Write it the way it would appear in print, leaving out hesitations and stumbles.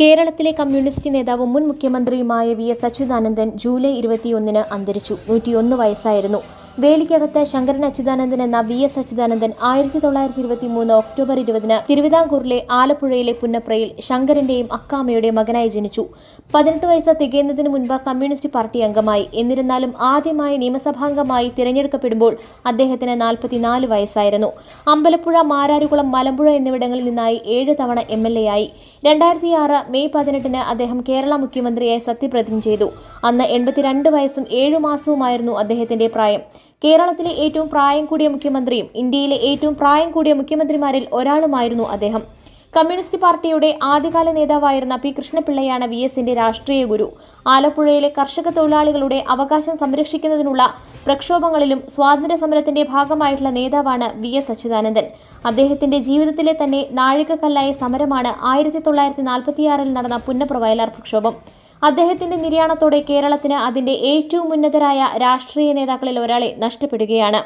കേരളത്തിലെ കമ്മ്യൂണിസ്റ്റ് നേതാവും മുൻ മുഖ്യമന്ത്രിയുമായ വി.എസ്. അച്യുതാനന്ദൻ ജൂലൈ 21 അന്തരിച്ചു. 101 വയസ്സായിരുന്നു. വേലിക്കകത്ത് ശങ്കരൻ അച്യുതാനന്ദൻ എന്ന വി.എസ്. അച്യുതാനന്ദൻ 1923 ഒക്ടോബർ 20 തിരുവിതാംകൂറിലെ ആലപ്പുഴയിലെ പുന്നപ്രയിൽ ശങ്കരന്റെയും അക്കാമ്മയുടെയും മകനായി ജനിച്ചു. 18 വയസ്സ് തികയുന്നതിന് മുൻപ് കമ്മ്യൂണിസ്റ്റ് പാർട്ടി അംഗമായി. എന്നിരുന്നാലും ആദ്യമായി നിയമസഭാംഗമായി തിരഞ്ഞെടുക്കപ്പെടുമ്പോൾ അദ്ദേഹത്തിന് 44 വയസ്സായിരുന്നു. അമ്പലപ്പുഴ, മാരാരുകുളം, മലമ്പുഴ എന്നിവിടങ്ങളിൽ നിന്നായി 7 തവണ MLA ആയി. 2006 മെയ് 18 അദ്ദേഹം കേരള മുഖ്യമന്ത്രിയായി സത്യപ്രതിജ്ഞ ചെയ്തു. അന്ന് 82 വയസ്സും 7 മാസവുമായിരുന്നു അദ്ദേഹത്തിന്റെ പ്രായം. കേരളത്തിലെ ഏറ്റവും പ്രായം കൂടിയ മുഖ്യമന്ത്രിയും ഇന്ത്യയിലെ ഏറ്റവും പ്രായം കൂടിയ മുഖ്യമന്ത്രിമാരിൽ ഒരാളുമായിരുന്നു അദ്ദേഹം. കമ്മ്യൂണിസ്റ്റ് പാർട്ടിയുടെ ആദ്യകാല നേതാവായിരുന്ന പി. കൃഷ്ണപിള്ളയാണ് വി.എസിന്റെ രാഷ്ട്രീയ ഗുരു. ആലപ്പുഴയിലെ കർഷക തൊഴിലാളികളുടെ അവകാശം സംരക്ഷിക്കുന്നതിനുള്ള പ്രക്ഷോഭങ്ങളിലും സ്വാതന്ത്ര്യ സമരത്തിന്റെ ഭാഗമായിട്ടുള്ള നേതാവാണ് വി.എസ്. അച്യുതാനന്ദൻ. അദ്ദേഹത്തിന്റെ ജീവിതത്തിലെ തന്നെ നാഴികക്കല്ലായ സമരമാണ് 1946 നടന്ന പുന്നപ്ര വയലാർ പ്രക്ഷോഭം. അദ്ദേഹത്തിന്റെ നിര്യാണത്തോടെ കേരളത്തിന് അതിന്റെ ഏറ്റവും ഉന്നതരായ രാഷ്ട്രീയ നേതാക്കളിൽ ഒരാളെ നഷ്ടപ്പെടുകയാണ്.